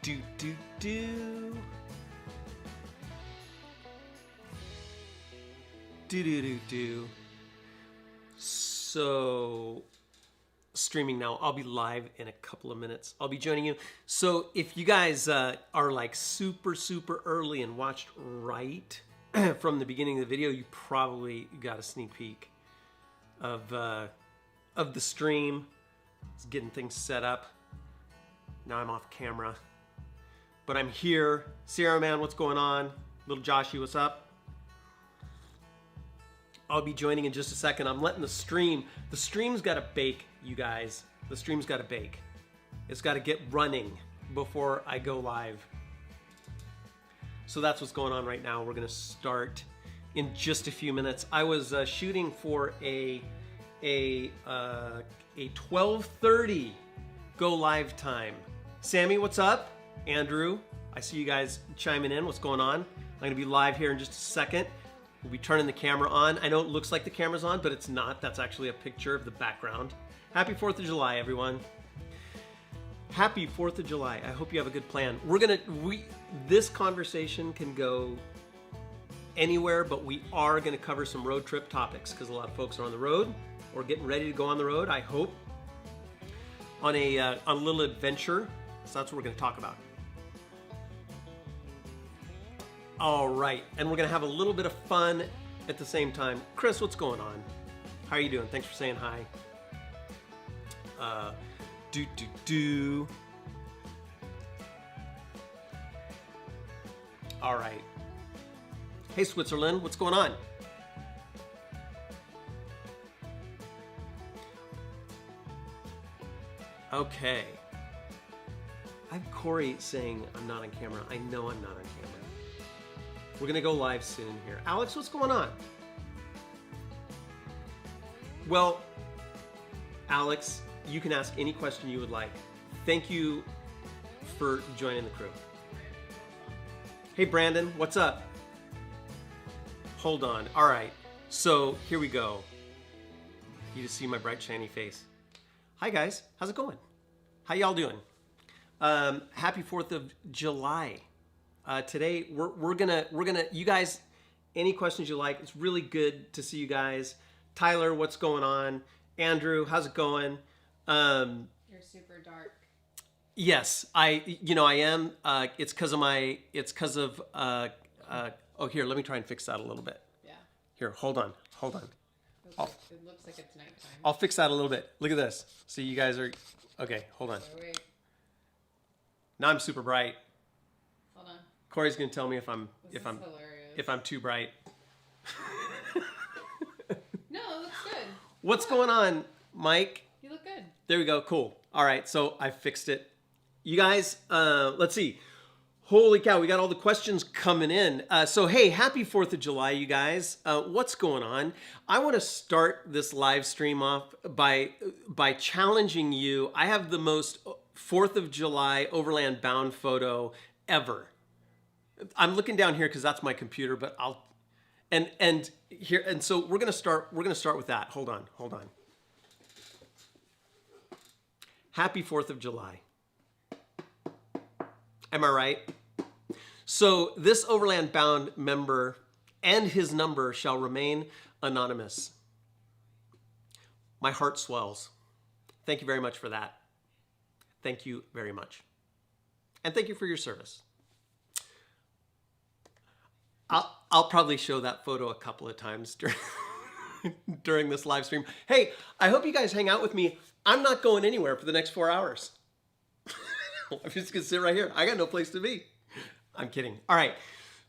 Do, do, do. Do, do, do, do. So, streaming now. I'll be live in a couple of minutes. I'll be joining you. So, if you guys are like super, super early and watched right from the beginning of the video, you probably got a sneak peek of the stream. It's getting things set up. Now I'm off camera. But I'm here. Sierra Man, what's going on? Little Joshy, what's up? I'll be joining in just a second. I'm letting the stream's got to bake, you guys. The stream's got to bake. It's got to get running before I go live. So that's what's going on right now. We're going to start in just a few minutes. I was shooting for a 12:30 go live time. Sammy, what's up? Andrew, I see you guys chiming in. What's going on? I'm going to be live here in just a second. We'll be turning the camera on. I know it looks like the camera's on, but it's not. That's actually a picture of the background. Happy 4th of July, everyone. Happy 4th of July. I hope you have a good plan. This conversation can go anywhere, but we are going to cover some road trip topics because a lot of folks are on the road or getting ready to go on the road, I hope, on a little adventure. So that's what we're going to talk about. All right, and we're gonna have a little bit of fun at the same time. Chris, what's going on? How are you doing? Thanks for saying hi. All right. Hey, Switzerland, what's going on? Okay. I have Corey saying I'm not on camera. I know I'm not on camera. We're gonna go live soon here. Alex, what's going on? Well, Alex, you can ask any question you would like. Thank you for joining the crew. Hey, Brandon, what's up? Hold on. All right, so here we go. You just see my bright, shiny face. Hi, guys. How's it going? How y'all doing? Happy 4th of July. Today we're gonna you guys, any questions you like. It's really good to see you guys. Tyler, what's going on? Andrew, how's it going? You're super dark. Yes, I am. It's because of oh, here, let me try and fix that a little bit. Yeah. Here, hold on. It looks like it's nighttime. I'll fix that a little bit. Look at this. See, you guys are okay. Hold on. Wait. Now I'm super bright. Hold on. Corey's gonna tell me if I'm too bright. No, it looks good. What's going on, Mike? You look good. There we go. Cool. All right, so I fixed it. You guys, let's see. Holy cow, we got all the questions coming in. So hey, happy 4th of July, you guys. What's going on? I want to start this live stream off by challenging you. I have the most 4th of July Overland bound photo ever. I'm looking down here because that's my computer, but so we're gonna start with that. Hold on. Happy 4th of July. Am I right? So this Overland bound member and his number shall remain anonymous. My heart swells. Thank you very much for that. Thank you very much. And thank you for your service. I'll probably show that photo a couple of times during this live stream. Hey, I hope you guys hang out with me. I'm not going anywhere for the next 4 hours. I'm just gonna sit right here. I got no place to be. I'm kidding. All right,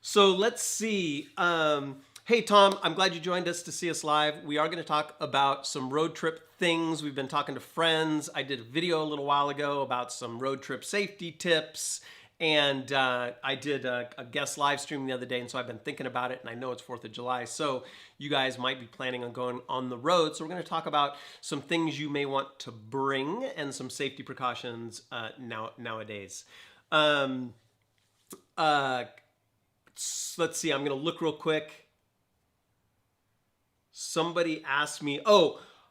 so let's see. Hey, Tom, I'm glad you joined us to see us live. We are gonna talk about some road trip things. We've been talking to friends. I did a video a little while ago about some road trip safety tips. And I did a guest live stream the other day, and so I've been thinking about it, and I know it's 4th of July, so you guys might be planning on going on the road. So we're going to talk about some things you may want to bring and some safety precautions nowadays. Let's see, I'm going to look real quick. Somebody asked me,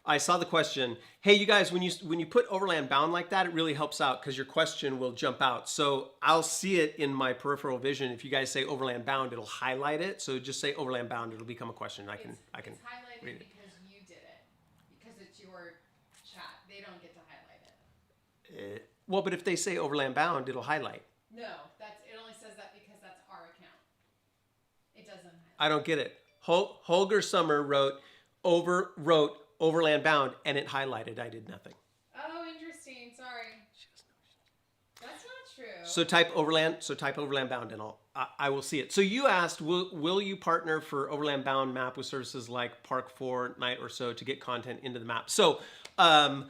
I saw the question. Hey, you guys, when you put Overland Bound like that, it really helps out because your question will jump out. So I'll see it in my peripheral vision. If you guys say Overland Bound, it'll highlight it. So just say Overland Bound, it'll become a question. I can It's highlighted read it. because you did it. Because it's your chat. They don't get to highlight it. Well, but if they say Overland Bound, it'll highlight. No, it only says that because that's our account. It doesn't highlight. I don't get it. Holger Summer wrote Overland Bound, and it highlighted. I did nothing. Oh, interesting. Sorry. That's not true. So type Overland Bound, and I will see it. So you asked, will you partner for Overland Bound map with services like Park Fortnite or so to get content into the map? So our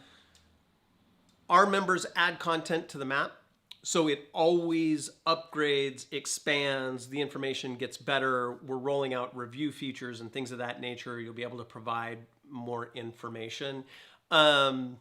members add content to the map. So it always upgrades, expands, the information gets better. We're rolling out review features and things of that nature. You'll be able to provide more information. So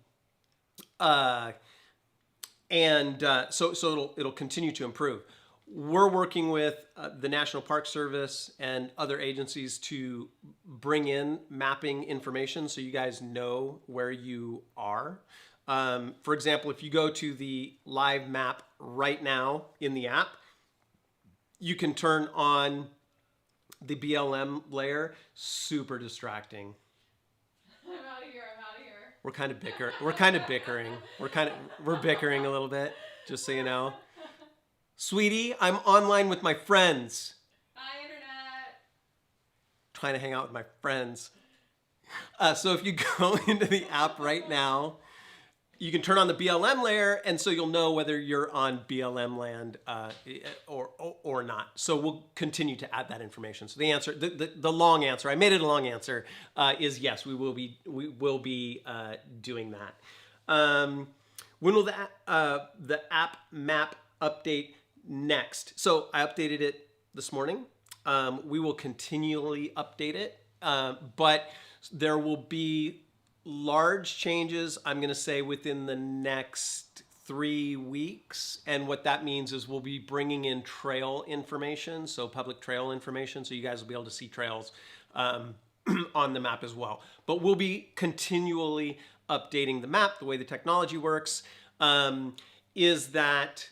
it'll continue to improve. We're working with the National Park Service and other agencies to bring in mapping information so you guys know where you are. For example, if you go to the live map right now in the app, you can turn on the BLM layer. Super distracting. I'm out of here. We're kind of bickering. We're bickering a little bit, just so you know. Sweetie, I'm online with my friends. Hi, Internet. Trying to hang out with my friends. So if you go into the app right now, you can turn on the BLM layer, and so you'll know whether you're on BLM land or not. So we'll continue to add that information. So the answer, the long answer, I made it a long answer, is yes, we will be doing that. When will the app map update next? So I updated it this morning. We will continually update it, but there will be large changes, I'm going to say, within the next 3 weeks. And what that means is we'll be bringing in trail information, so public trail information, so you guys will be able to see trails on the map as well. But we'll be continually updating the map. The way the technology works is that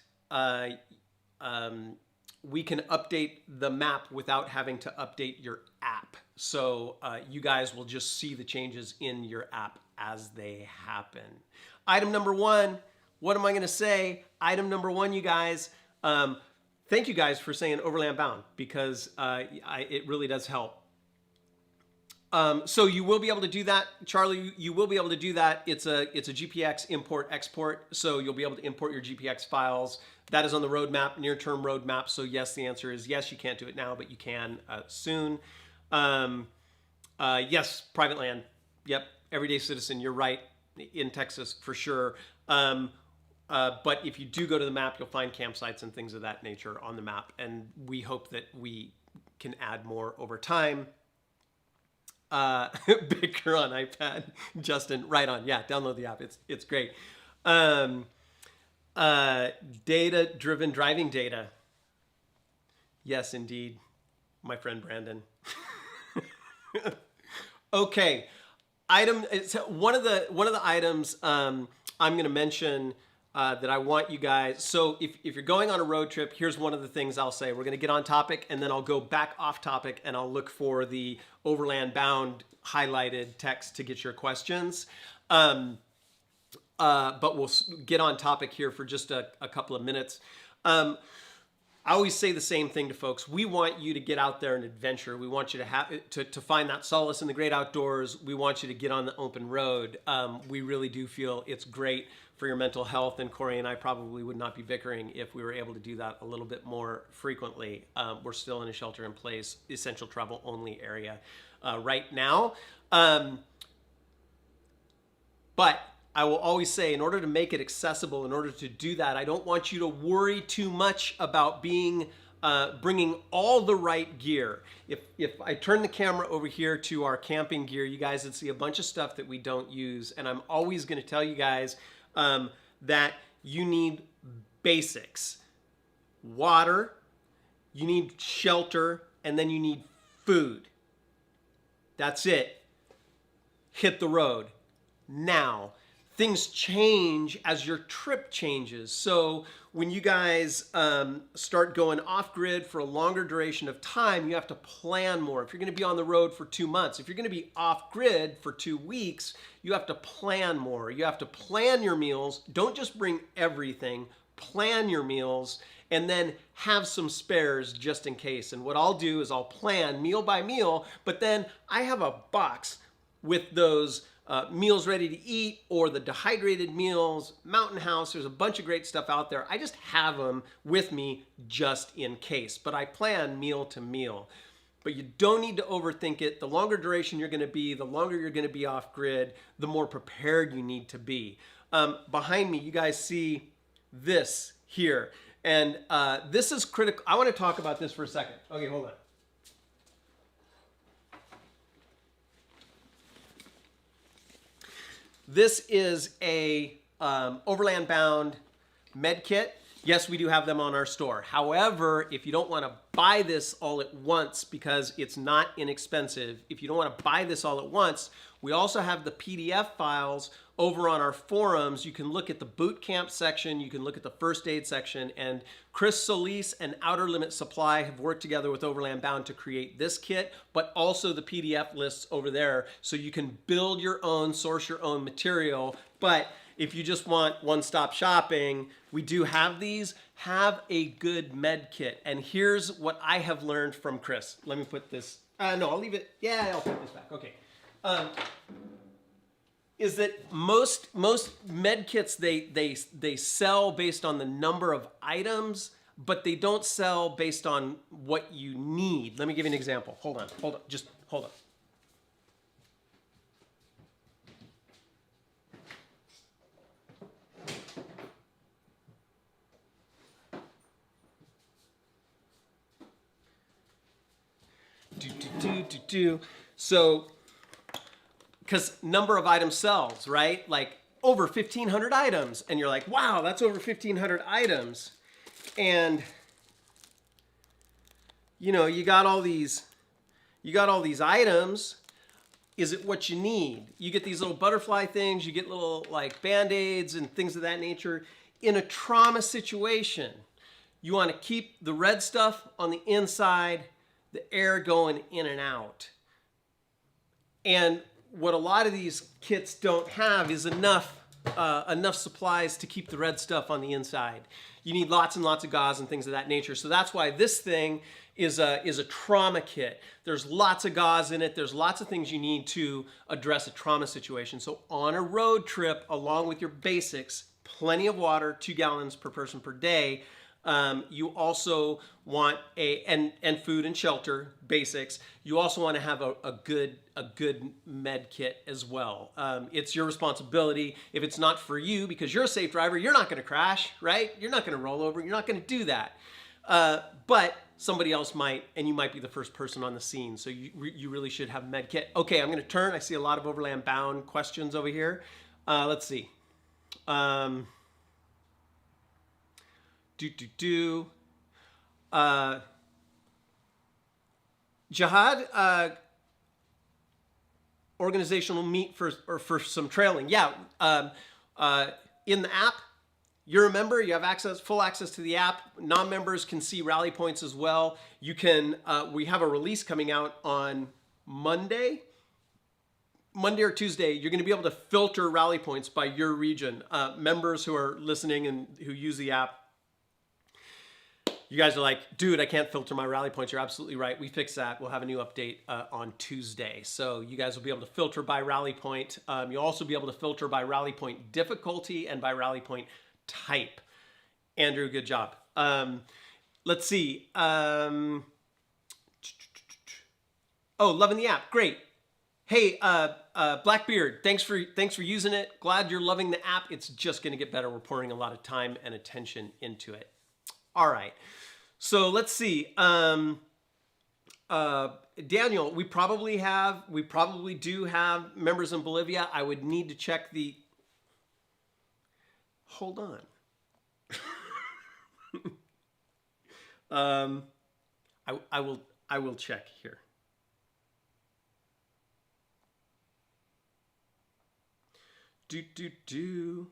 we can update the map without having to update your app. So you guys will just see the changes in your app as they happen. Item number one, what am I going to say? Item number one, you guys, thank you guys for saying Overland Bound, because it really does help. So you will be able to do that, Charlie. You will be able to do that. It's a GPX import export, so you'll be able to import your GPX files. That is on the roadmap, near-term roadmap. So yes, the answer is yes. You can't do it now, but you can soon. Yes, private land. Yep, everyday citizen. You're right, in Texas for sure. But if you do go to the map, you'll find campsites and things of that nature on the map, and we hope that we can add more over time. Bicker on iPad, Justin. Right on. Yeah, download the app. It's great. Data-driven driving data. Yes, indeed, my friend Brandon. Okay, one of the items I'm going to mention that I want you guys. So if you're going on a road trip, here's one of the things I'll say. We're going to get on topic, and then I'll go back off topic, and I'll look for the Overland Bound highlighted text to get your questions. But we'll get on topic here for just a couple of minutes. I always say the same thing to folks. We want you to get out there and adventure. We want you to find that solace in the great outdoors. We want you to get on the open road. We really do feel it's great for your mental health, and Corey and I probably would not be bickering if we were able to do that a little bit more frequently. We're still in a shelter-in-place, essential travel only area right now. But I will always say, in order to make it accessible, in order to do that, I don't want you to worry too much about bringing all the right gear. If I turn the camera over here to our camping gear, you guys would see a bunch of stuff that we don't use. And I'm always going to tell you guys that you need basics. Water, you need shelter, and then you need food. That's it. Hit the road. Now, things change as your trip changes. So when you guys start going off grid for a longer duration of time, you have to plan more. If you're going to be on the road for 2 months, if you're going to be off grid for 2 weeks, you have to plan more. You have to plan your meals. Don't just bring everything, plan your meals, and then have some spares just in case. And what I'll do is I'll plan meal by meal, but then I have a box with those meals ready to eat or the dehydrated meals, Mountain House. There's a bunch of great stuff out there. I just have them with me just in case, but I plan meal to meal. But you don't need to overthink it. The longer duration you're going to be, the longer you're going to be off grid, the more prepared you need to be. Behind me, you guys see this here. And this is critical. I want to talk about this for a second. Okay, hold on. This is a Overland bound med kit. Yes, we do have them on our store. However, if you don't want to buy this all at once because it's not inexpensive, if you don't want to buy this all at once, we also have the PDF files over on our forums. You can look at the boot camp section, you can look at the first aid section, and Chris Solis and Outer Limit Supply have worked together with Overland Bound to create this kit, but also the PDF lists over there, so you can build your own, source your own material. But if you just want one-stop shopping, we do have these. Have a good med kit. And here's what I have learned from Chris. Let me put this, no, I'll leave it. Yeah, I'll put this back. Okay. Is that most med kits, they sell based on the number of items, but they don't sell based on what you need. Let me give you an example. Hold on, just hold on. So, because number of items sells, right? Like over 1,500 items. And you're like, wow, that's over 1,500 items. And, you know, you got all these items. Is it what you need? You get these little butterfly things, you get little like Band-Aids and things of that nature. In a trauma situation, you want to keep the red stuff on the inside, the air going in and out. And what a lot of these kits don't have is enough supplies to keep the red stuff on the inside. You need lots and lots of gauze and things of that nature. So that's why this thing is a trauma kit. There's lots of gauze in it. There's lots of things you need to address a trauma situation. So on a road trip, along with your basics, plenty of water, 2 gallons per person per day. You also want and food and shelter, basics. You also want to have a good med kit as well. It's your responsibility. If it's not for you, because you're a safe driver, you're not going to crash, right? You're not going to roll over. You're not going to do that. But somebody else might, and you might be the first person on the scene. So you really should have a med kit. Okay, I'm going to turn. I see a lot of Overland Bound questions over here. Let's see. Jihad, organizational meet for some trailing. Yeah, in the app, you're a member, you have full access to the app. Non-members can see rally points as well. You can, we have a release coming out on Monday or Tuesday. You're going to be able to filter rally points by your region. Members who are listening and who use the app, you guys are like, dude, I can't filter my rally points. You're absolutely right. We fixed that. We'll have a new update on Tuesday. So you guys will be able to filter by rally point. You'll also be able to filter by rally point difficulty and by rally point type. Andrew, good job. Let's see. Oh, loving the app. Great. Hey, Blackbeard, thanks for using it. Glad you're loving the app. It's just going to get better. We're pouring a lot of time and attention into it. All right, so let's see. Daniel, we probably do have members in Bolivia. I would need to check the. Hold on. I will check here. Do, do, do.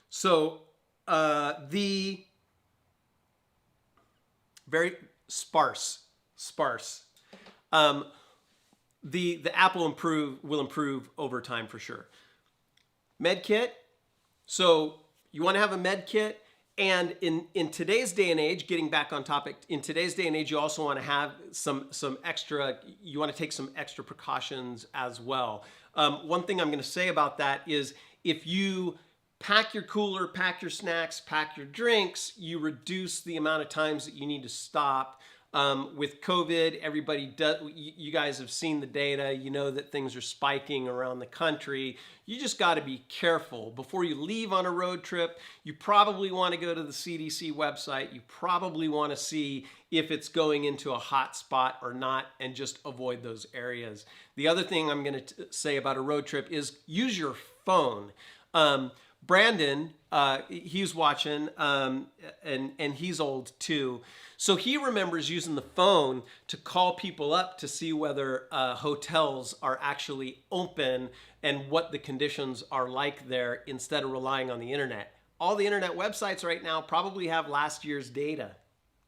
So the very sparse. Um, the app will improve over time for sure. Med kit. So you want to have a med kit, and in today's day and age, getting back on topic, in today's day and age, you also want to have some extra. You want to take some extra precautions as well. One thing I'm going to say about that is if you pack your cooler, pack your snacks, pack your drinks, you reduce the amount of times that you need to stop. With COVID, everybody does. You guys have seen the data. You know that things are spiking around the country. You just got to be careful before you leave on a road trip. You probably want to go to the CDC website. You probably want to see if it's going into a hot spot or not, and just avoid those areas. The other thing I'm going to say about a road trip is use your phone. Brandon, he's watching, and he's old too. So he remembers using the phone to call people up to see whether hotels are actually open and what the conditions are like there, instead of relying on the internet. All the internet websites right now probably have last year's data,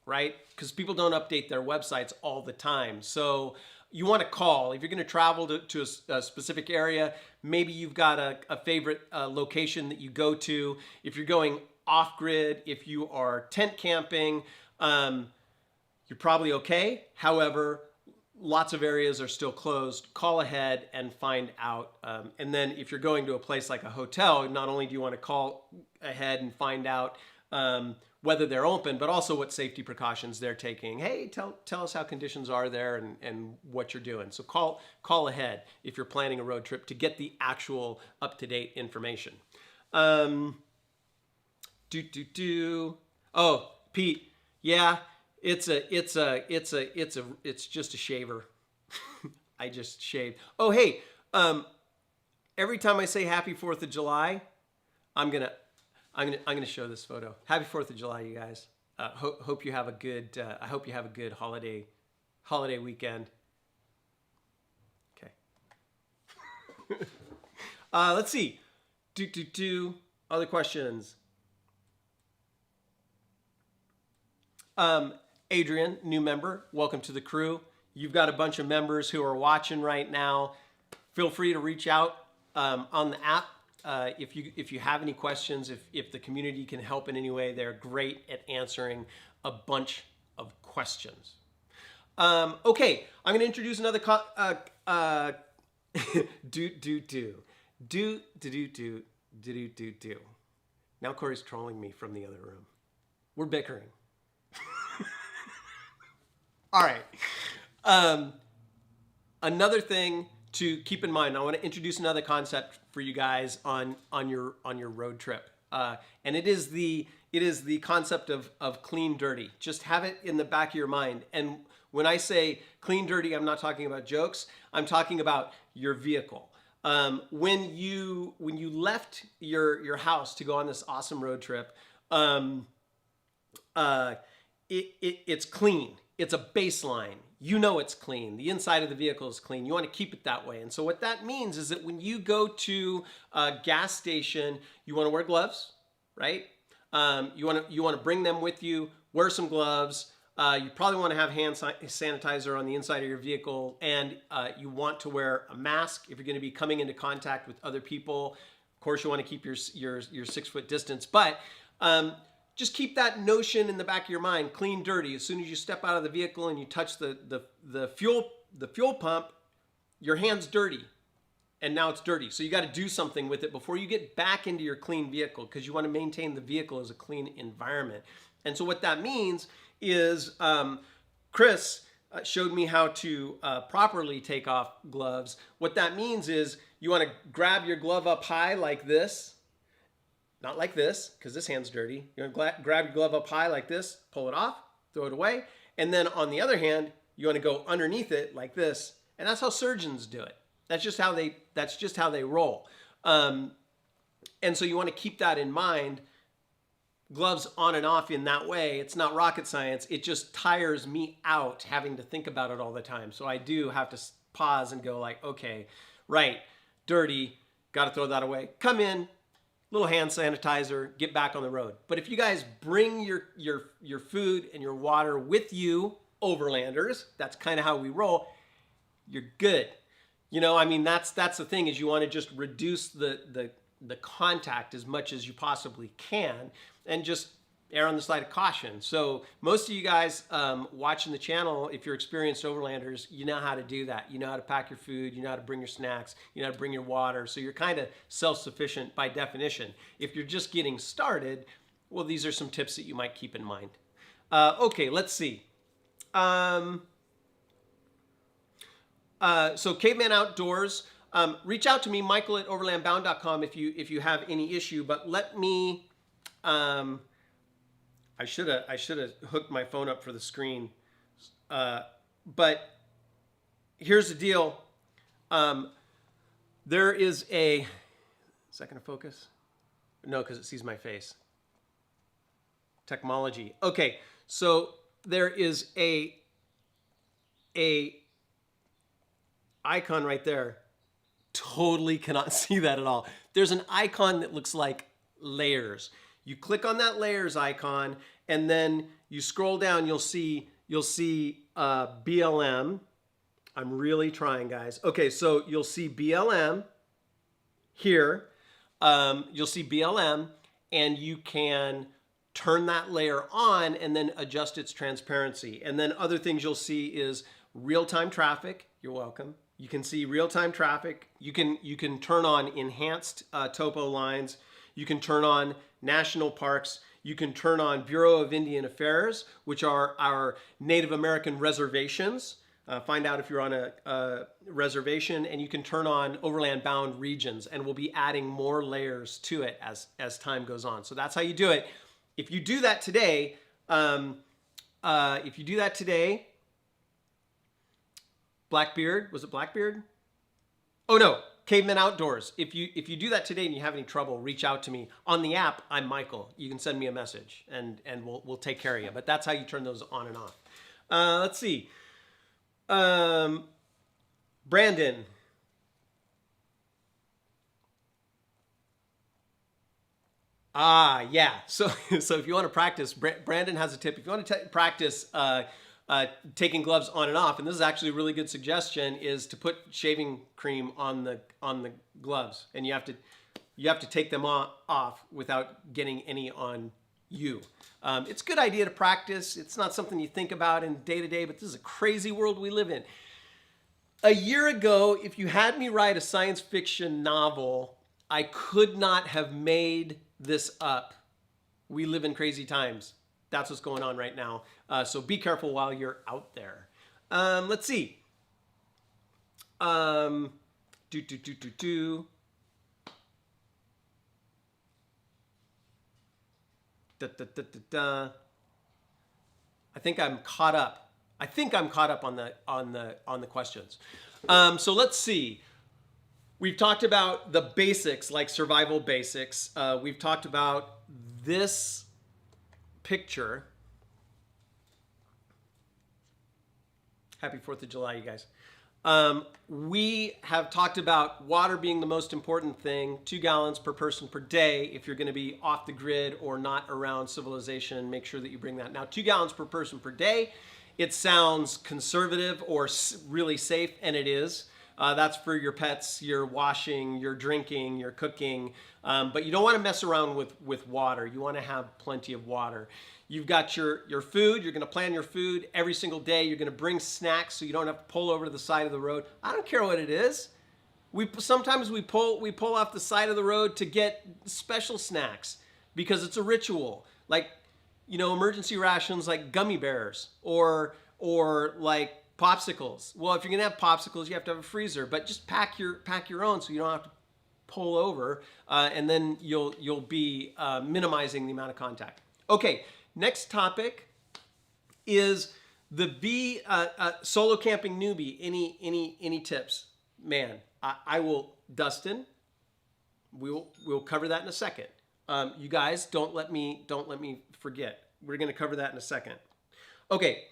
right? Because people don't update their websites all the time. So you want to call. If you're going to travel to a specific area, maybe you've got a favorite location that you go to. If you're going off-grid, if you are tent camping, you're probably okay. However, lots of areas are still closed. Call ahead and find out. And then if you're going to a place like a hotel, not only do you want to call ahead and find out whether they're open, but also what safety precautions they're taking. Hey, tell us how conditions are there and what you're doing. So call ahead if you're planning a road trip to get the actual up-to-date information. Oh, Pete, yeah, it's just a shaver. I just shaved. Oh, hey, every time I say Happy 4th of July, I'm gonna show this photo. Happy 4th of July, you guys. Hope you have a good. I hope you have a good holiday weekend. Okay. Let's see. Other questions. Adrian, new member. Welcome to the crew. You've got a bunch of members who are watching right now. Feel free to reach out on the app. If you have any questions, if the community can help in any way, they're great at answering a bunch of questions. Okay, I'm going to introduce another do. Now Corey's trolling me from the other room. We're bickering. All right. Another thing to keep in mind, I want to introduce another concept for you guys on your road trip, and it is the concept of clean dirty. Just have it in the back of your mind. And when I say clean dirty, I'm not talking about jokes. I'm talking about your vehicle. When you left your house to go on this awesome road trip, it's clean. It's a baseline. You know it's clean. The inside of the vehicle is clean. You want to keep it that way. And so what that means is that when you go to a gas station, you want to wear gloves, right? You want to bring them with you. Wear some gloves. You probably want to have hand sanitizer on the inside of your vehicle, and you want to wear a mask if you're going to be coming into contact with other people. Of course, you want to keep your 6-foot distance, but just keep that notion in the back of your mind. Clean, dirty. As soon as you step out of the vehicle and you touch the fuel pump, your hand's dirty, and now it's dirty. So you got to do something with it before you get back into your clean vehicle, because you want to maintain the vehicle as a clean environment. And so what that means is Chris showed me how to properly take off gloves. What that means is you want to grab your glove up high like this. Not like this, because this hand's dirty. You're going to grab your glove up high like this, pull it off, throw it away. And then on the other hand, you want to go underneath it like this. And that's how surgeons do it. That's just how they roll. And so you want to keep that in mind. Gloves on and off in that way. It's not rocket science. It just tires me out having to think about it all the time. So I do have to pause and go like, okay, right, dirty, got to throw that away. Come in, little hand sanitizer, get back on the road. But if you guys bring your food and your water with you, overlanders, that's kind of how we roll, you're good. You know, I mean, that's the thing, is you want to just reduce the contact as much as you possibly can and just err on the side of caution. So most of you guys watching the channel, if you're experienced overlanders, you know how to do that. You know how to pack your food, you know how to bring your snacks, you know how to bring your water. So you're kind of self-sufficient by definition. If you're just getting started, well, these are some tips that you might keep in mind. Okay, let's see. So Caveman Outdoors, reach out to me, Michael at overlandbound.com if you have any issue, but let me, I should have hooked my phone up for the screen. But here's the deal. There is a, is that going to focus? No, because it sees my face. Technology. Okay, so there is a icon right there. Totally cannot see that at all. There's an icon that looks like layers. You click on that layers icon, and then you scroll down. You'll see BLM. I'm really trying, guys. Okay, so you'll see BLM here. You'll see BLM, and you can turn that layer on and then adjust its transparency. And then other things you'll see is real-time traffic. You're welcome. You can see real-time traffic. You can turn on enhanced topo lines. You can turn on national parks. You can turn on Bureau of Indian Affairs, which are our Native American reservations. Find out if you're on a reservation, and you can turn on overland bound regions, and we'll be adding more layers to it as time goes on. So that's how you do it. If you do that today, Blackbeard, was it Blackbeard? Oh no, Caveman Outdoors. If you do that today and you have any trouble, reach out to me. On the app, I'm Michael. You can send me a message and we'll take care of you. But that's how you turn those on and off. Let's see. Brandon. Yeah. So if you want to practice, Brandon has a tip. If you want to practice taking gloves on and off, and this is actually a really good suggestion, is to put shaving cream on the gloves, and you have to take them off without getting any on you. It's a good idea to practice. It's not something you think about in day to day, but this is a crazy world we live in. A year ago, if you had me write a science fiction novel, I could not have made this up. We live in crazy times. That's what's going on right now. So be careful while you're out there. Let's see. I think I'm caught up. I think I'm caught up on the questions. So let's see. We've talked about the basics, like survival basics. We've talked about this picture. Happy 4th of July, you guys. We have talked about water being the most important thing, 2 gallons per person per day. If you're going to be off the grid or not around civilization, make sure that you bring that. Now, 2 gallons per person per day, it sounds conservative or really safe, and it is. That's for your pets, your washing, your drinking, your cooking. But you don't want to mess around with water. You want to have plenty of water. You've got your food. You're going to plan your food every single day. You're going to bring snacks so you don't have to pull over to the side of the road. I don't care what it is. Sometimes we pull off the side of the road to get special snacks because it's a ritual. Like, you know, emergency rations like gummy bears or like popsicles. Well, if you're gonna have popsicles, you have to have a freezer, but just pack your own so you don't have to pull over, and then you'll be minimizing the amount of contact. Okay, next topic is the solo camping newbie. Any tips? Man, I will, Dustin. We'll cover that in a second. You guys, don't let me forget. We're gonna cover that in a second. Okay.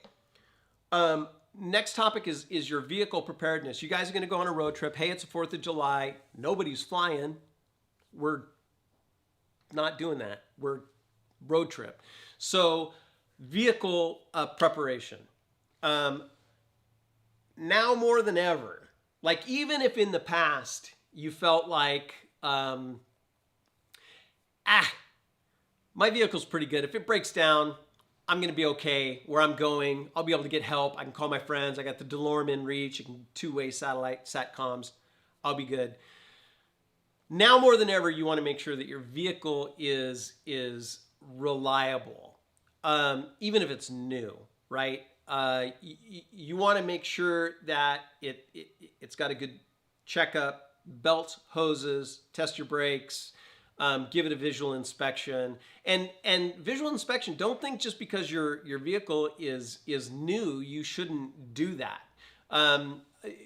next topic is your vehicle preparedness. You guys are going to go on a road trip. Hey, it's the 4th of July. Nobody's flying. We're not doing that. We're road trip. So vehicle preparation. Now more than ever, like even if in the past you felt like, my vehicle's pretty good. If it breaks down, I'm going to be okay where I'm going. I'll be able to get help. I can call my friends. I got the DeLorme in reach. You can two-way satellite satcoms. I'll be good. Now more than ever, you want to make sure that your vehicle is reliable, even if it's new, right? You want to make sure that it's got a good checkup, belts, hoses, test your brakes, give it a visual inspection. And visual inspection, don't think just because your vehicle is new, you shouldn't do that.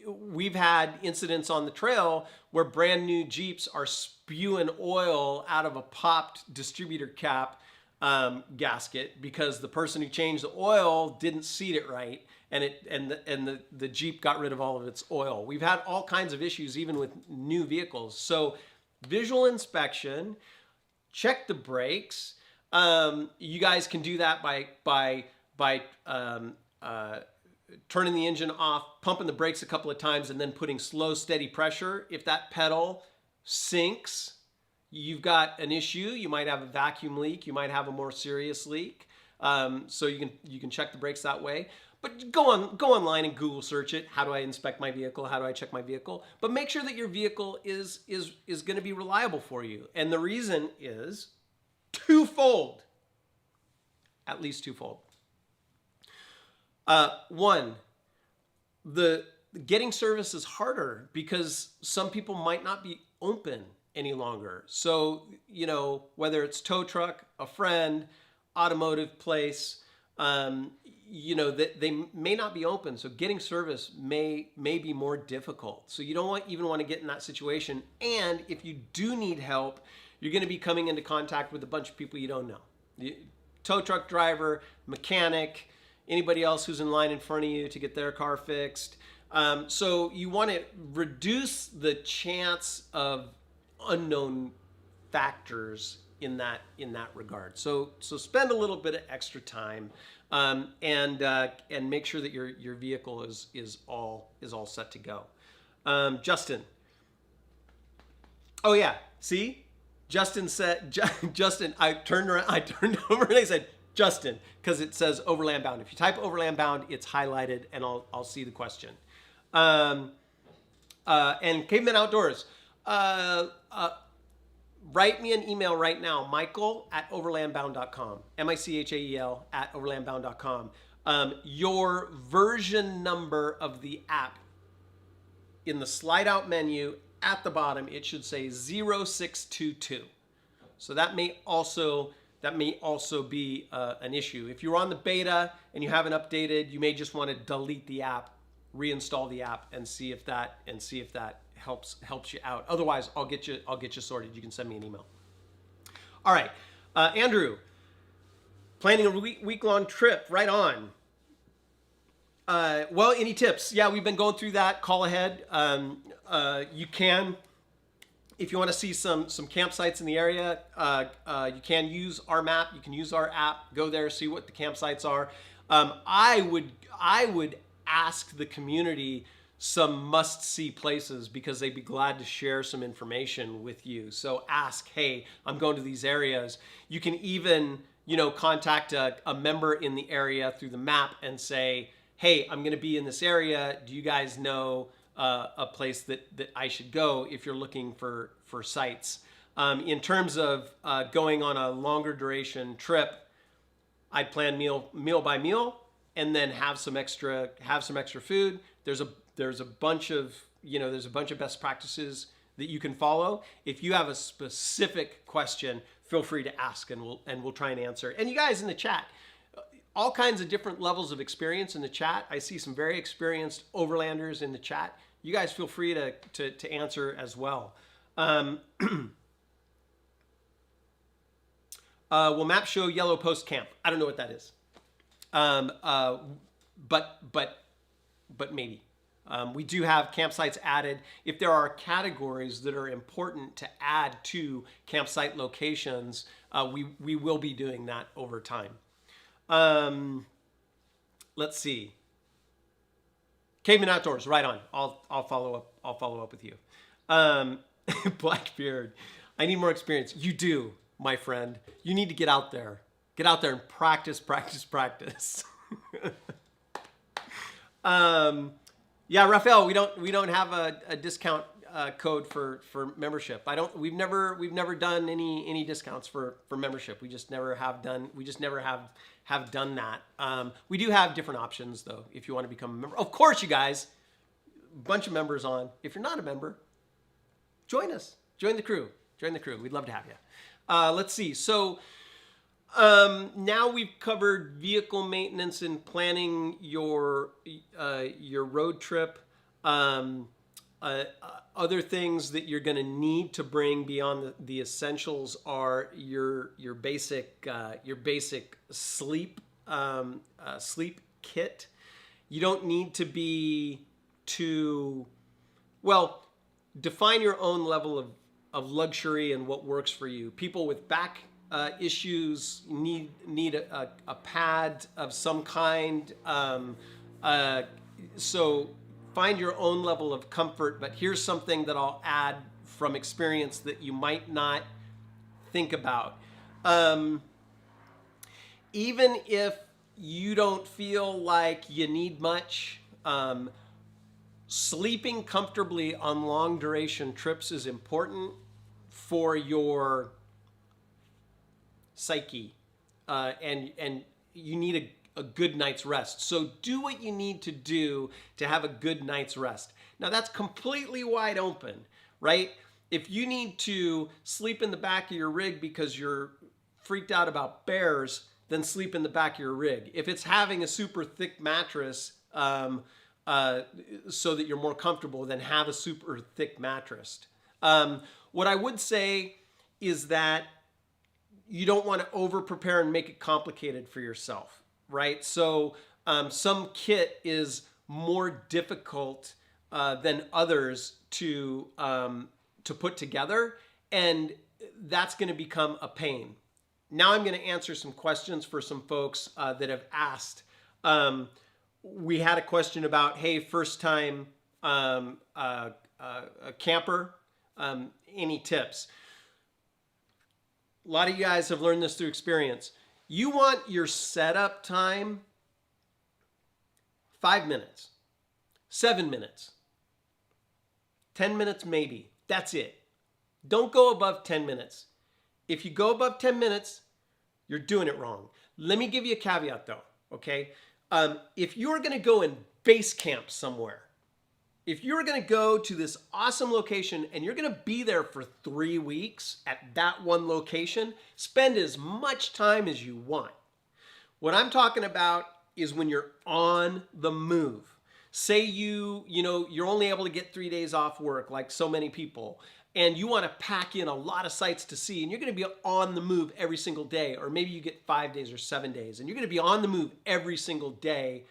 We've had incidents on the trail where brand new Jeeps are spewing oil out of a popped distributor cap gasket because the person who changed the oil didn't seat it right, and the Jeep got rid of all of its oil. We've had all kinds of issues even with new vehicles. So visual inspection, check the brakes. You guys can do that by turning the engine off, pumping the brakes a couple of times, and then putting slow, steady pressure. If that pedal sinks, you've got an issue. You might have a vacuum leak. You might have a more serious leak. So you can check the brakes that way. But go online and Google search it. How do I inspect my vehicle? How do I check my vehicle? But make sure that your vehicle is going to be reliable for you. And the reason is twofold, at least twofold. One, the getting service is harder because some people might not be open any longer. So, whether it's tow truck, a friend, automotive place, that they may not be open. So getting service may be more difficult. So you don't even want to get in that situation. And if you do need help, you're going to be coming into contact with a bunch of people you don't know. The tow truck driver, mechanic, anybody else who's in line in front of you to get their car fixed. So you want to reduce the chance of unknown factors in that regard. So spend a little bit of extra time, and make sure that your vehicle is all set to go. Justin. Oh yeah, see, Justin said. Justin, I turned over and I said Justin because it says Overland Bound. If you type Overland Bound, it's highlighted, and I'll see the question. And Caveman Outdoors. Write me an email right now, michael@overlandbound.com, MICHAEL @overlandbound.com. Your version number of the app, in the slide out menu at the bottom, it should say 0622. So that may also be an issue. If you're on the beta and you haven't updated, you may just want to delete the app, reinstall the app, and see if that helps you out. Otherwise, I'll get you sorted. You can send me an email. All right, Andrew, planning a week-long trip. Right on. Well, any tips? Yeah, we've been going through that. Call ahead. You can, if you want to see some campsites in the area, you can use our map. You can use our app. Go there, see what the campsites are. I would ask the community some must-see places because they'd be glad to share some information with you. So ask, hey, I'm going to these areas. You can even, contact a member in the area through the map and say, hey, I'm going to be in this area. Do you guys know a place that I should go if you're looking for sites? In terms of going on a longer duration trip, I'd plan meal by meal and then have some extra food. There's a bunch of best practices that you can follow. If you have a specific question, feel free to ask, and we'll try and answer. And you guys in the chat, all kinds of different levels of experience in the chat. I see some very experienced overlanders in the chat. You guys feel free to answer as well. Will map show yellow post camp? I don't know what that is. But but maybe. We do have campsites added. If there are categories that are important to add to campsite locations, we will be doing that over time. Let's see. Caveman Outdoors, right on. I'll follow up. I'll follow up with you. Blackbeard, I need more experience. You do, my friend. You need to get out there. Get out there and practice, practice, practice. Yeah, Raphael, we don't have a discount code for membership. We've never done any discounts for membership. We just never have done that. We do have different options though if you want to become a member. Of course, you guys, a bunch of members on. If you're not a member, join us. Join the crew. We'd love to have you. Let's see. So now we've covered vehicle maintenance and planning your road trip. Other things that you're going to need to bring beyond the essentials are your basic sleep sleep kit. You don't need to be too well. Define your own level of luxury and what works for you. People with back issues need a pad of some kind. So find your own level of comfort, but here's something that I'll add from experience that you might not think about. Even if you don't feel like you need much, sleeping comfortably on long duration trips is important for your psyche, and you need a good night's rest. So do what you need to do to have a good night's rest. Now that's completely wide open, right? If you need to sleep in the back of your rig because you're freaked out about bears, then sleep in the back of your rig. If it's having a super thick mattress so that you're more comfortable, then have a super thick mattress. What I would say is that you don't want to over prepare and make it complicated for yourself. Right, so some kit is more difficult than others to put together, and that's going to become a pain. Now I'm going to answer some questions for some folks that have asked. We had a question about, hey, first time camper, any tips? A lot of you guys have learned this through experience. You want your setup time 5 minutes, 7 minutes, 10 minutes maybe. That's it. Don't go above 10 minutes. If you go above 10 minutes, you're doing it wrong. Let me give you a caveat though, okay? If you're gonna go and base camp somewhere, if you're gonna go to this awesome location and you're gonna be there for 3 weeks at that one location, spend as much time as you want. What I'm talking about is when you're on the move. Say you're only able to get 3 days off work like so many people, and you wanna pack in a lot of sites to see, and you're gonna be on the move every single day, or maybe you get 5 days or 7 days, and you're gonna be on the move every single day.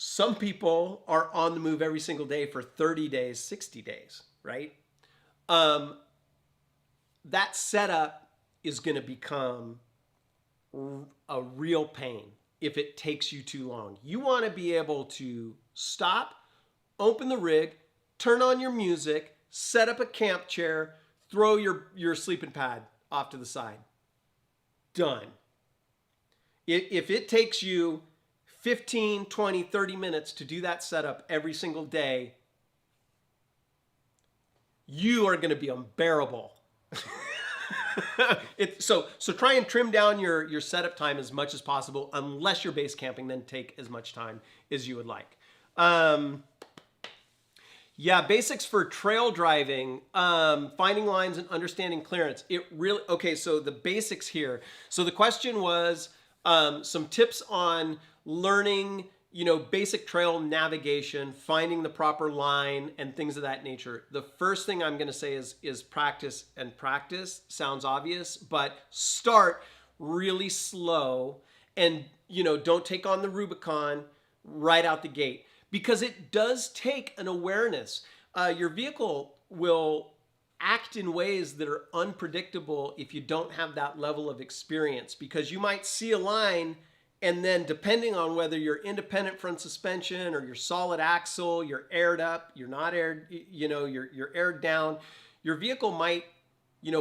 Some people are on the move every single day for 30 days, 60 days, right? That setup is going to become a real pain if it takes you too long. You want to be able to stop, open the rig, turn on your music, set up a camp chair, throw your sleeping pad off to the side. Done. If it takes you 15, 20, 30 minutes to do that setup every single day, you are going to be unbearable. So try and trim down your setup time as much as possible, unless you're base camping, then take as much time as you would like. Yeah, basics for trail driving, finding lines and understanding clearance. Okay, so the basics here. So the question was some tips on learning, basic trail navigation, finding the proper line and things of that nature. The first thing I'm going to say is practice and practice. Sounds obvious, but start really slow and, don't take on the Rubicon right out the gate, because it does take an awareness. Your vehicle will act in ways that are unpredictable if you don't have that level of experience, because you might see a line, and then depending on whether you're independent front suspension or you're solid axle, you're aired up, you're not aired, you're aired down, your vehicle might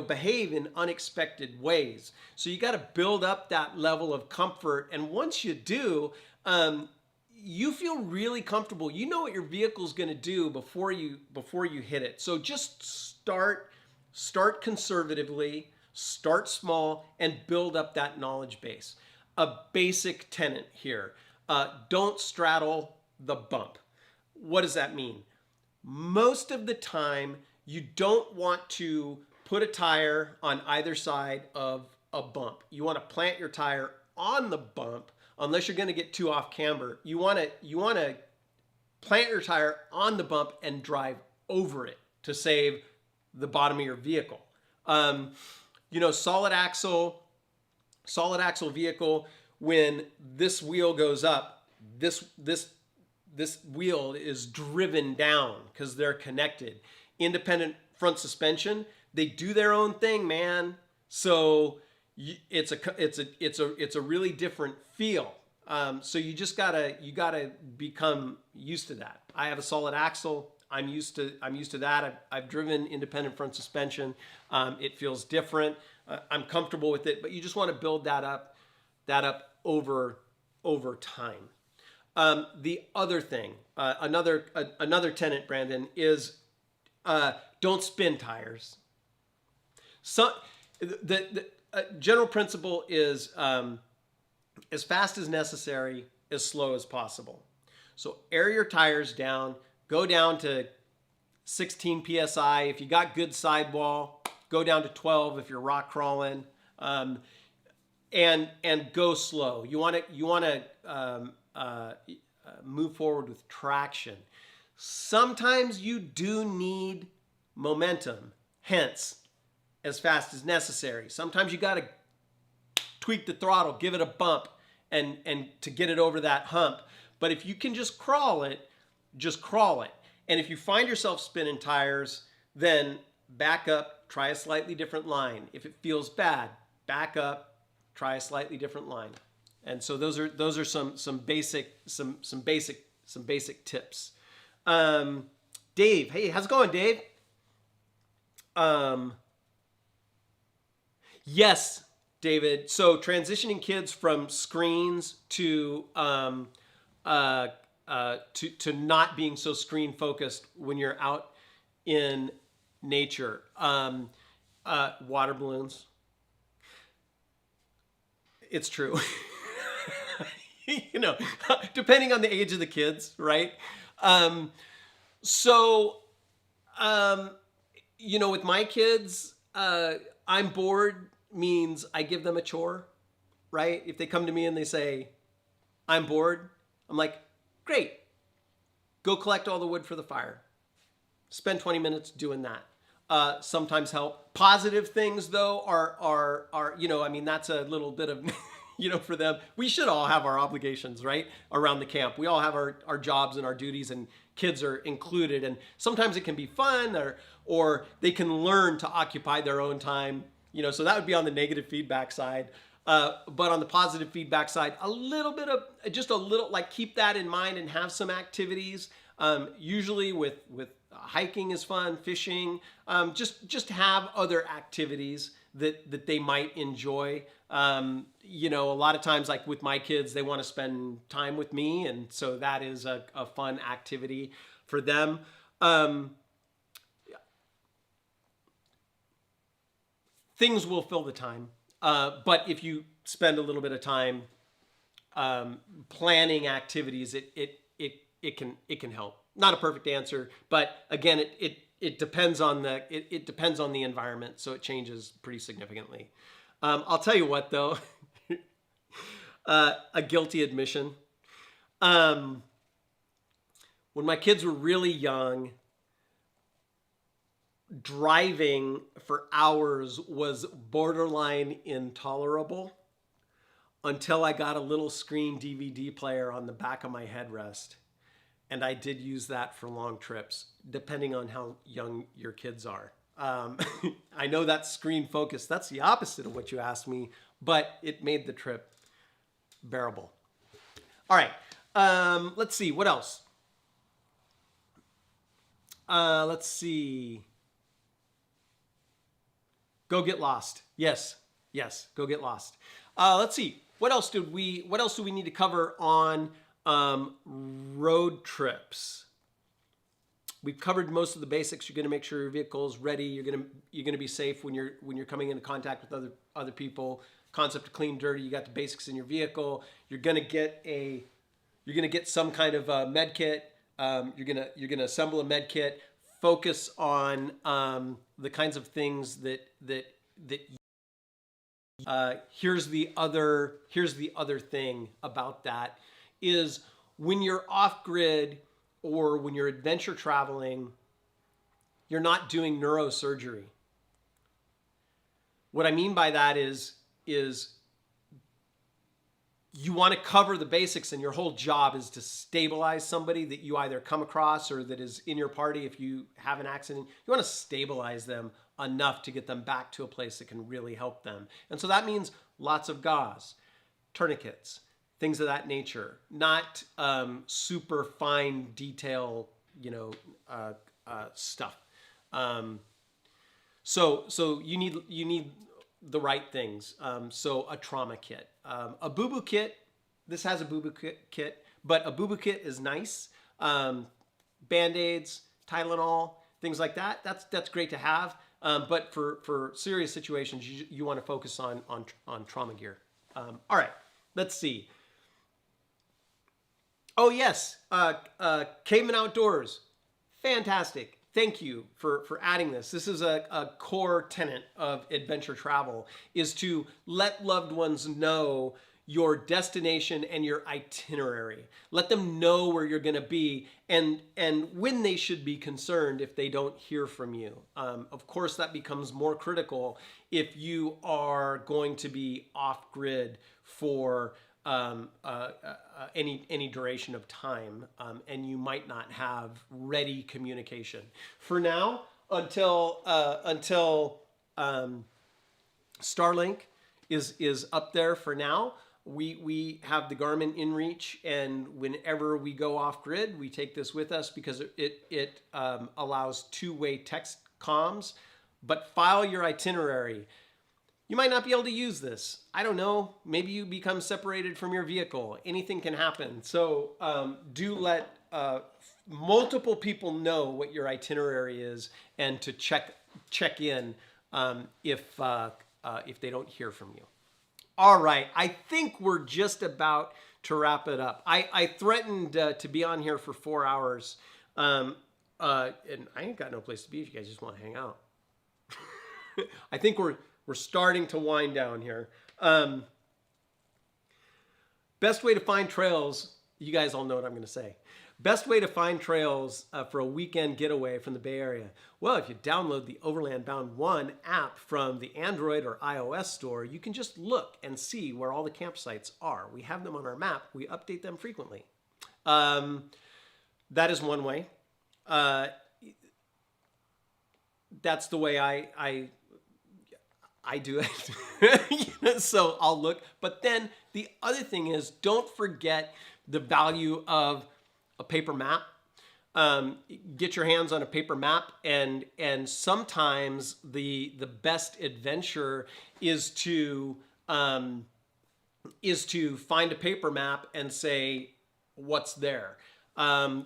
behave in unexpected ways. So you got to build up that level of comfort. And once you do, you feel really comfortable. You know what your vehicle's going to do before you hit it. So just start conservatively, start small, and build up that knowledge base. A basic tenet here: don't straddle the bump. What does that mean? Most of the time, you don't want to put a tire on either side of a bump. You want to plant your tire on the bump, unless you're going to get too off camber. You want to plant your tire on the bump and drive over it to save the bottom of your vehicle. Solid axle vehicle, when this wheel goes up, this wheel is driven down because they're connected. Independent front suspension, they do their own thing, man. So it's a really different feel. So you gotta become used to that. I have a solid axle. I'm used to that. I've driven independent front suspension. It feels different. I'm comfortable with it, but you just want to build that up over time. The other thing, another tenet, Brandon, is don't spin tires. So the general principle is as fast as necessary, as slow as possible. So air your tires down, go down to 16 PSI. If you got good sidewall, go down to 12 if you're rock crawling, and go slow. You want to move forward with traction. Sometimes you do need momentum, hence as fast as necessary. Sometimes you got to tweak the throttle, give it a bump, and to get it over that hump. But if you can just crawl it, just crawl it. And if you find yourself spinning tires, then back up, try a slightly different line. If it feels bad, back up, try a slightly different line. And so those are some basic tips. Dave, hey, how's it going, Dave? Yes, David. So transitioning kids from screens to not being so screen focused when you're out in nature. Water balloons. It's true. Depending on the age of the kids, right? With my kids, I'm bored means I give them a chore, right? If they come to me and they say, I'm bored, I'm like, great, go collect all the wood for the fire. Spend 20 minutes doing that. Sometimes help. Positive things, though, are that's a little bit of, for them. We should all have our obligations, right, around the camp. We all have our jobs and our duties, and kids are included. And sometimes it can be fun, or they can learn to occupy their own time. So that would be on the negative feedback side. But on the positive feedback side, keep that in mind and have some activities. Usually with hiking is fun, fishing, just have other activities that they might enjoy. A lot of times, like with my kids, they want to spend time with me. And so that is a fun activity for them. Things will fill the time. But if you spend a little bit of time planning activities, it can help. Not a perfect answer, but again, it depends on the environment, so it changes pretty significantly. I'll tell you what, though, a guilty admission. When my kids were really young, driving for hours was borderline intolerable. until I got a little screen DVD player on the back of my headrest. And I did use that for long trips, depending on how young your kids are. I know that's screen focused. That's the opposite of what you asked me, but it made the trip bearable. All right. Let's see. What else? Let's see. Go get lost. Yes. Yes. Go get lost. Let's see. What else do we need to cover on road trips? We've covered most of the basics. You're going to make sure your vehicle is ready. You're going to be safe when you're coming into contact with other people. Concept of clean, dirty. You got the basics in your vehicle. You're going to get some kind of a med kit. You're gonna assemble a med kit. Focus on the kinds of things that here's the other thing about that is when you're off grid or when you're adventure traveling, you're not doing neurosurgery. What I mean by that is you want to cover the basics, and your whole job is to stabilize somebody that you either come across or that is in your party. If you have an accident, you want to stabilize them enough to get them back to a place that can really help them. And so that means lots of gauze, tourniquets, things of that nature, not super fine detail, stuff. So you need the right things. So a trauma kit, a boo-boo kit. This has a boo-boo kit, but a boo-boo kit is nice. Band-Aids, Tylenol, things like that. That's great to have. But for serious situations, you want to focus on trauma gear. All right, let's see. Oh yes, Caveman Outdoors, fantastic. Thank you for adding this. This is a core tenet of adventure travel, is to let loved ones know your destination and your itinerary. Let them know where you're going to be and when they should be concerned if they don't hear from you. Of course, that becomes more critical if you are going to be off grid for any duration of time, and you might not have ready communication. For now, until Starlink is up there for now, we have the Garmin InReach, and whenever we go off grid, we take this with us because it allows two-way text comms. But file your itinerary. You might not be able to use this. I don't know. Maybe you become separated from your vehicle. Anything can happen. So do let multiple people know what your itinerary is, and to check in if they don't hear from you. All right. I think we're just about to wrap it up. I threatened to be on here for 4 hours, and I ain't got no place to be if you guys just want to hang out. I think we're starting to wind down here. Best way to find trails, you guys all know what I'm going to say. Best way to find trails for a weekend getaway from the Bay Area. Well, if you download the Overland Bound 1 app from the Android or iOS store, you can just look and see where all the campsites are. We have them on our map. We update them frequently. That is one way. That's the way I do it. So I'll look. But then the other thing is, don't forget the value of a paper map. Get your hands on a paper map, and sometimes the best adventure is to find a paper map and say what's there. I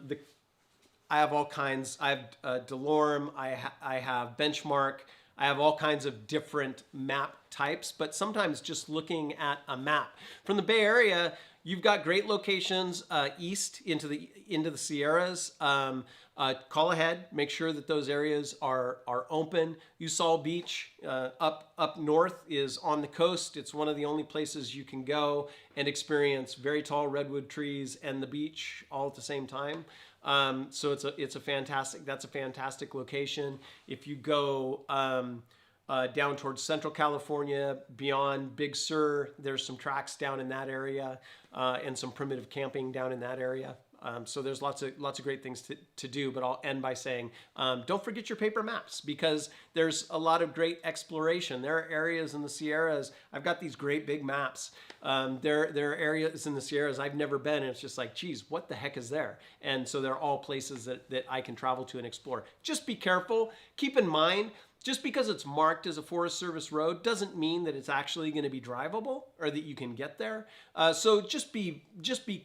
have all kinds. I have Delorme. I have Benchmark. I have all kinds of different map types, but sometimes just looking at a map from the Bay Area, you've got great locations east into the Sierras. Call ahead, make sure that those areas are open. Usal Beach up north is on the coast. It's one of the only places you can go and experience very tall redwood trees and the beach all at the same time. So that's a fantastic location. If you go down towards Central California, beyond Big Sur. There's some tracks down in that area, and some primitive camping down in that area. So there's lots of great things to do, but I'll end by saying, don't forget your paper maps, because there's a lot of great exploration. There are areas in the Sierras. I've got these great big maps. There are areas in the Sierras I've never been, and it's just like, geez, what the heck is there? And so they're all places that I can travel to and explore. Just be careful. Keep in mind, just because it's marked as a Forest Service road doesn't mean that it's actually going to be drivable or that you can get there. So just be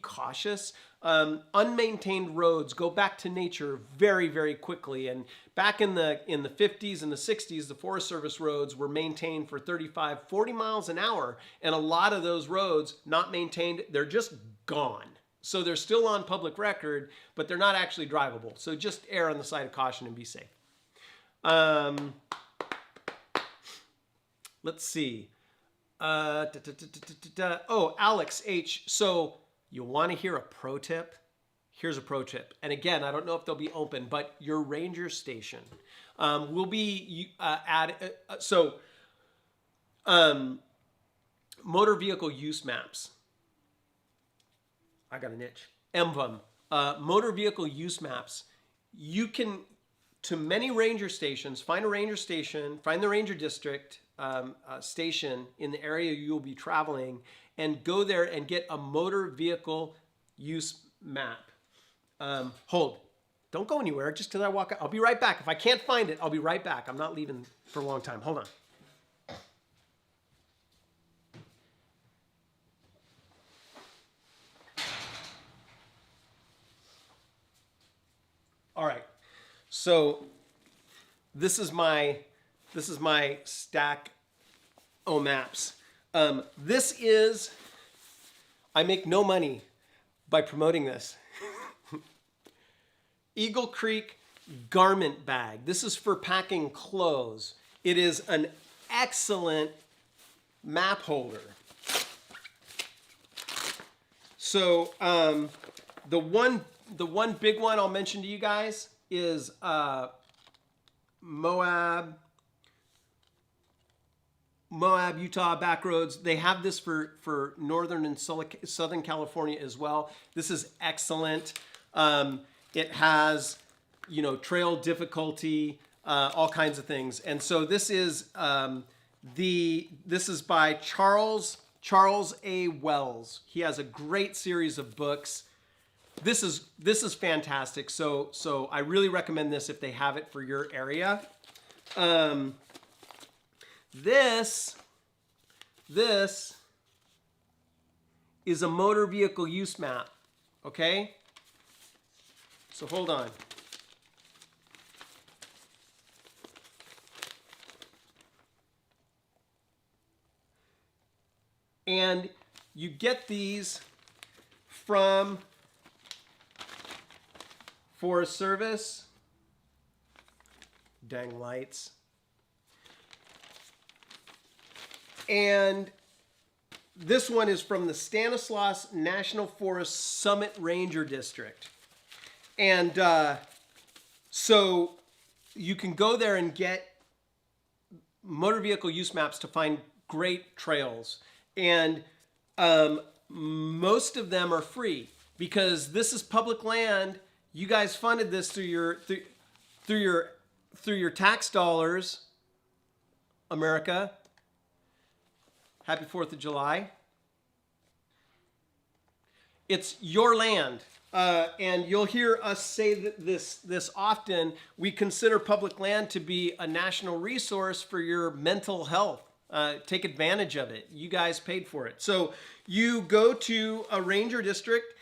cautious. Unmaintained roads go back to nature very, very quickly. And back in the 50s and the 60s, the Forest Service roads were maintained for 35, 40 miles an hour. And a lot of those roads not maintained, they're just gone. So they're still on public record, but they're not actually drivable. So just err on the side of caution and be safe. Let's see. Oh, Alex H. So you want to hear a pro tip? Here's a pro tip. And again, I don't know if they'll be open, but your ranger station will be motor vehicle use maps. I got an itch. MVUM. Motor vehicle use maps. You can, to many ranger stations, find a ranger station, find the ranger district station in the area you'll be traveling, and go there and get a motor vehicle use map. Hold. Don't go anywhere just because I walk out. I'll be right back. If I can't find it, I'll be right back. I'm not leaving for a long time. Hold on. All right. So this is my stack o maps. I make no money by promoting this. Eagle Creek garment bag. This is for packing clothes. It is an excellent map holder. So the one big one I'll mention to you guys is Moab, Utah back roads. They have this for northern and southern California as well. This is excellent. It has, trail difficulty, all kinds of things. And so this is this is by Charles A. Wells. He has a great series of books. This is fantastic. So I really recommend this if they have it for your area. This is a motor vehicle use map. Okay? So hold on. And you get these from Forest Service. Dang lights. And this one is from the Stanislaus National Forest Summit Ranger District. And so you can go there and get motor vehicle use maps to find great trails. And most of them are free because this is public land. You guys funded this through your tax dollars, America. Happy 4th of July. It's your land. And you'll hear us say this often. We consider public land to be a national resource for your mental health. Take advantage of it. You guys paid for it. So you go to a ranger district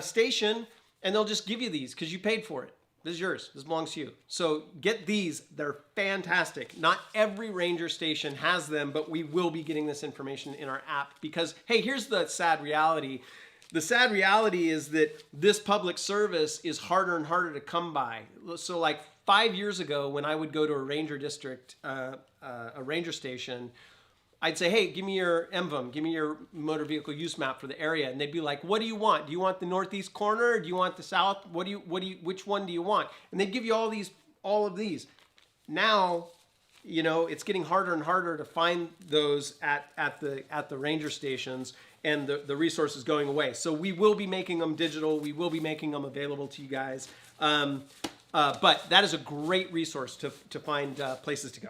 station and they'll just give you these because you paid for it. This is yours. This belongs to you. So get these. They're fantastic. Not every ranger station has them, but we will be getting this information in our app because, hey, here's the sad reality. The sad reality is that this public service is harder and harder to come by. So like 5 years ago, when I would go to a ranger district, a ranger station, I'd say, hey, give me your MVUM, give me your motor vehicle use map for the area. And they'd be like, what do you want? Do you want the northeast corner? Do you want the south? Which one do you want? And they'd give you all of these. Now you know, it's getting harder and harder to find those at the ranger stations, and the resource is going away. So we will be making them digital. We will be making them available to you guys. But that is a great resource to find places to go.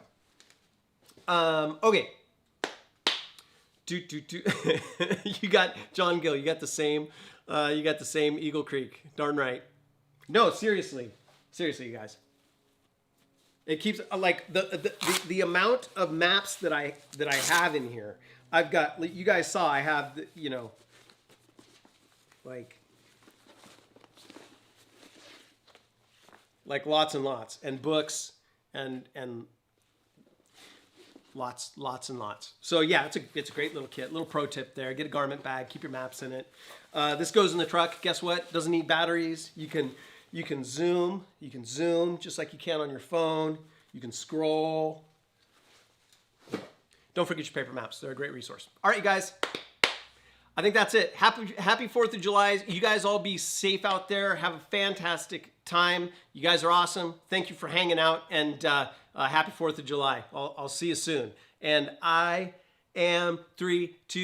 Okay. You got John Gill. You got the same. You got the same Eagle Creek. Darn right. No, seriously, you guys. It keeps like the amount of maps that I have in here. I've got. You guys saw I have you know, like lots and lots, and books and lots and lots. So yeah, it's a great little kit. Little pro tip there: get a garment bag, keep your maps in it. This goes in the truck. Guess what? Doesn't need batteries. You can zoom. You can zoom just like you can on your phone. You can scroll. Don't forget your paper maps. They're a great resource. All right, you guys. I think that's it. Happy 4th of July. You guys all be safe out there. Have a fantastic time. You guys are awesome. Thank you for hanging out, and happy 4th of July. I'll see you soon. And I am 3, 2,